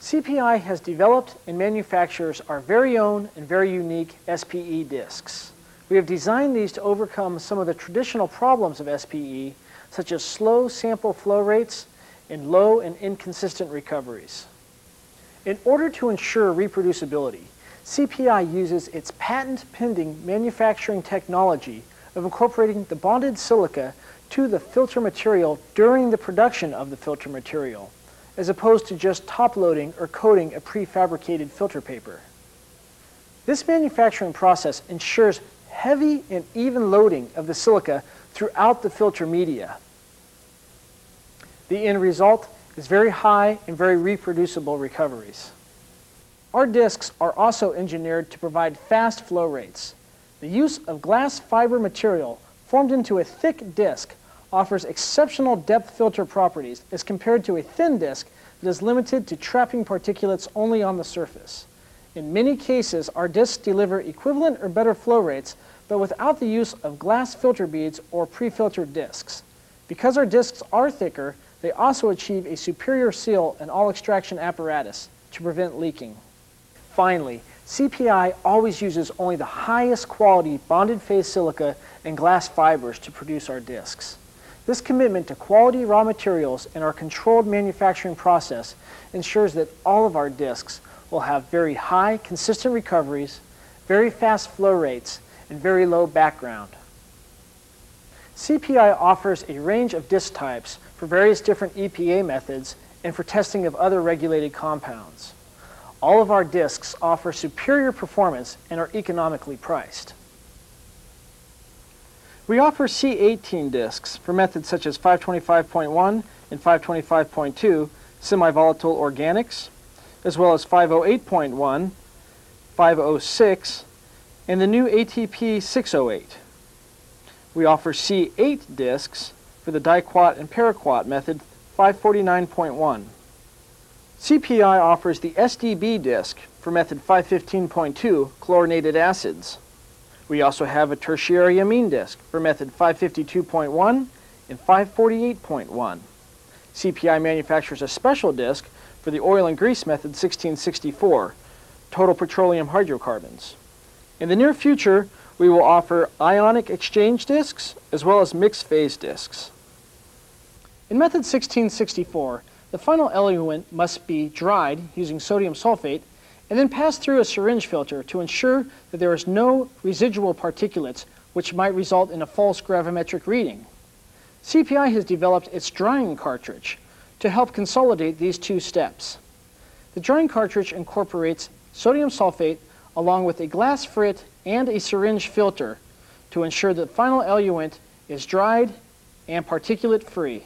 CPI has developed and manufactures our very own and very unique SPE discs. We have designed these to overcome some of the traditional problems of SPE, such as slow sample flow rates and low and inconsistent recoveries. In order to ensure reproducibility, CPI uses its patent-pending manufacturing technology of incorporating the bonded silica to the filter material during the production of the filter material, as opposed to just top-loading or coating a prefabricated filter paper. This manufacturing process ensures heavy and even loading of the silica throughout the filter media. The end result is very high and very reproducible recoveries. Our discs are also engineered to provide fast flow rates. The use of glass fiber material formed into a thick disc offers exceptional depth filter properties as compared to a thin disc that is limited to trapping particulates only on the surface. In many cases, our discs deliver equivalent or better flow rates, but without the use of glass filter beads or pre-filtered discs. Because our discs are thicker, they also achieve a superior seal in all extraction apparatus to prevent leaking. Finally, CPI always uses only the highest quality bonded phase silica and glass fibers to produce our discs. This commitment to quality raw materials and our controlled manufacturing process ensures that all of our discs will have very high, consistent recoveries, very fast flow rates, and very low background. CPI offers a range of disc types for various different EPA methods and for testing of other regulated compounds. All of our discs offer superior performance and are economically priced. We offer C18 discs for methods such as 525.1 and 525.2 semi-volatile organics, as well as 508.1, 506, and the new ATP 608. We offer C8 discs for the diquat and paraquat method 549.1. CPI offers the SDB disc for method 515.2 chlorinated acids. We also have a tertiary amine disc for method 552.1 and 548.1. CPI manufactures a special disc for the oil and grease method 1664, total petroleum hydrocarbons. In the near future, we will offer ionic exchange discs as well as mixed phase discs. In method 1664, the final eluent must be dried using sodium sulfate and then passed through a syringe filter to ensure that there is no residual particulates which might result in a false gravimetric reading. CPI has developed its drying cartridge to help consolidate these two steps. The drying cartridge incorporates sodium sulfate along with a glass frit and a syringe filter to ensure that the final eluent is dried and particulate free.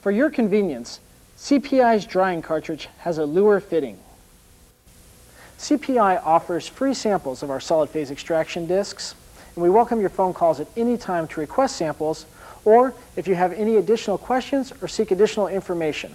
For your convenience, CPI's drying cartridge has a luer fitting. CPI offers free samples of our solid phase extraction discs, and we welcome your phone calls at any time to request samples, or if you have any additional questions or seek additional information.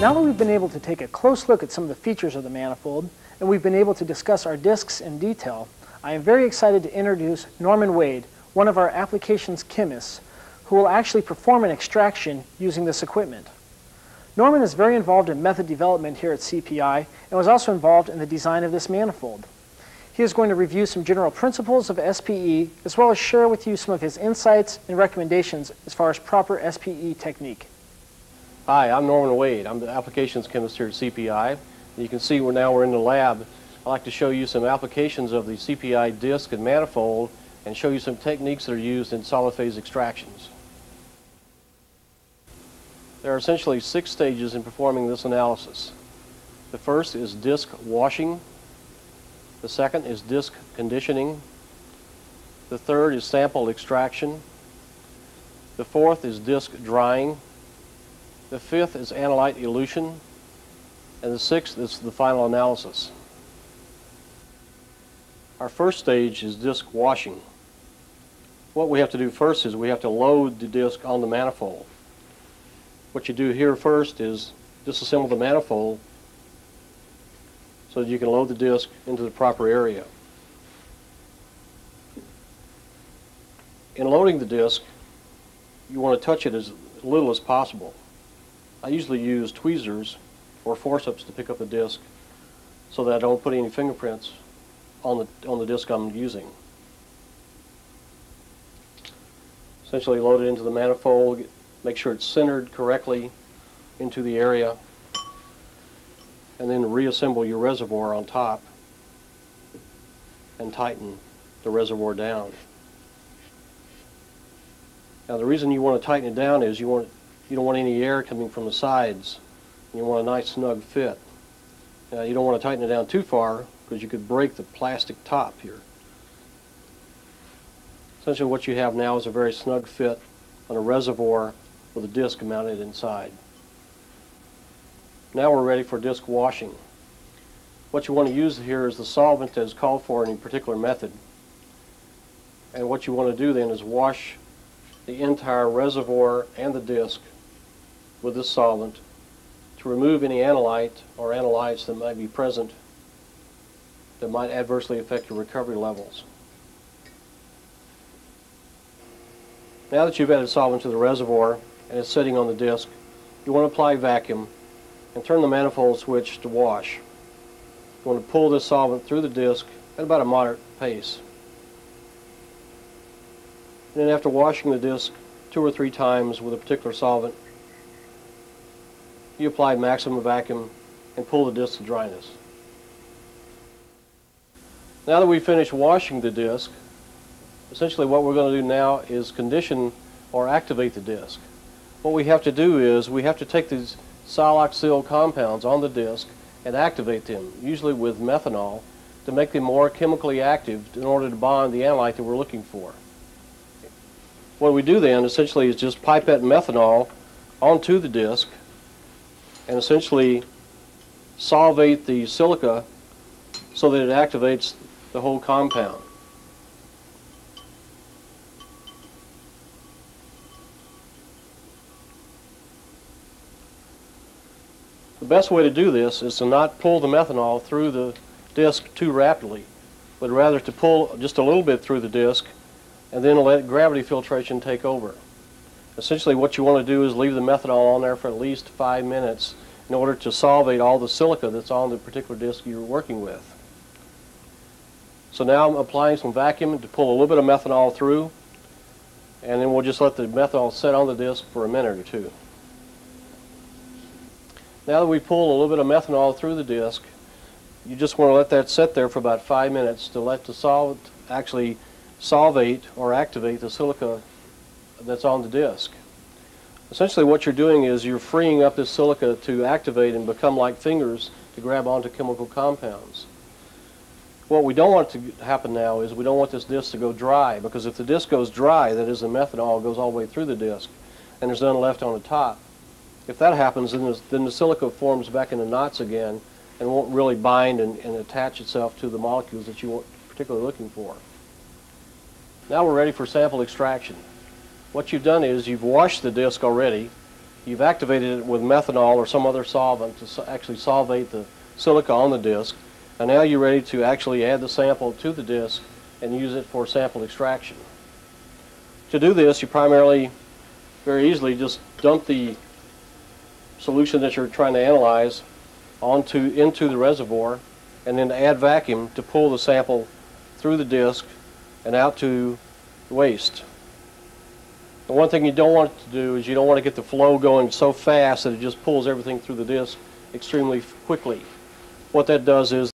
Now that we've been able to take a close look at some of the features of the manifold, and we've been able to discuss our discs in detail, I am very excited to introduce Norman Wade, one of our applications chemists, who will actually perform an extraction using this equipment. Norman is very involved in method development here at CPI and was also involved in the design of this manifold. He is going to review some general principles of SPE as well as share with you some of his insights and recommendations as far as proper SPE technique. Hi, I'm Norman Wade. I'm the applications chemist here at CPI. You can see we're in the lab. I'd like to show you some applications of the CPI disc and manifold and show you some techniques that are used in solid phase extractions. There are essentially 6 stages in performing this analysis. The first is disc washing. The second is disc conditioning. The third is sample extraction. The fourth is disc drying. The fifth is analyte elution. And the sixth is the final analysis. Our first stage is disc washing. What we have to do first is we have to load the disc on the manifold. What you do here first is disassemble the manifold so that you can load the disc into the proper area. In loading the disc, you want to touch it as little as possible. I usually use tweezers or forceps to pick up the disc so that I don't put any fingerprints on the disc I'm using. Essentially load it into the manifold, make sure it's centered correctly into the area, and then reassemble your reservoir on top and tighten the reservoir down. Now the reason you want to tighten it down is you don't want any air coming from the sides. You want a nice snug fit. Now you don't want to tighten it down too far because you could break the plastic top here. Essentially what you have now is a very snug fit on a reservoir with a disc mounted inside. Now we're ready for disc washing. What you want to use here is the solvent that is called for in a particular method. And what you want to do then is wash the entire reservoir and the disc with this solvent to remove any analyte or analytes that might be present that might adversely affect your recovery levels. Now that you've added solvent to the reservoir and it's sitting on the disc, you want to apply vacuum and turn the manifold switch to wash. You want to pull this solvent through the disc at about a moderate pace. And then after washing the disc 2 or 3 times with a particular solvent, you apply maximum vacuum and pull the disc to dryness. Now that we've finished washing the disc, essentially what we're going to do now is condition or activate the disc. What we have to do is we have to take these siloxyl compounds on the disc and activate them, usually with methanol, to make them more chemically active in order to bond the analyte that we're looking for. What we do then essentially is just pipette methanol onto the disc and essentially solvate the silica so that it activates the whole compound. The best way to do this is to not pull the methanol through the disc too rapidly, but rather to pull just a little bit through the disc and then let gravity filtration take over. Essentially what you want to do is leave the methanol on there for at least 5 minutes in order to solvate all the silica that's on the particular disc you're working with. So now I'm applying some vacuum to pull a little bit of methanol through, and then we'll just let the methanol sit on the disc for a minute or 2. Now that we pull a little bit of methanol through the disc, you just want to let that sit there for about 5 minutes to let the solvent actually solvate or activate the silica that's on the disc. Essentially what you're doing is you're freeing up this silica to activate and become like fingers to grab onto chemical compounds. What we don't want to happen now is we don't want this disc to go dry, because if the disc goes dry, that is, the methanol goes all the way through the disc and there's none left on the top. If that happens, then the silica forms back into knots again and won't really bind and attach itself to the molecules that you are particularly looking for. Now we're ready for sample extraction. What you've done is you've washed the disc already, you've activated it with methanol or some other solvent to actually solvate the silica on the disc, and now you're ready to actually add the sample to the disc and use it for sample extraction. To do this, you primarily, very easily, just dump the solution that you're trying to analyze into the reservoir, and then add vacuum to pull the sample through the disc and out to the waste. The one thing you don't want to do is you don't want to get the flow going so fast that it just pulls everything through the disc extremely quickly. What that does is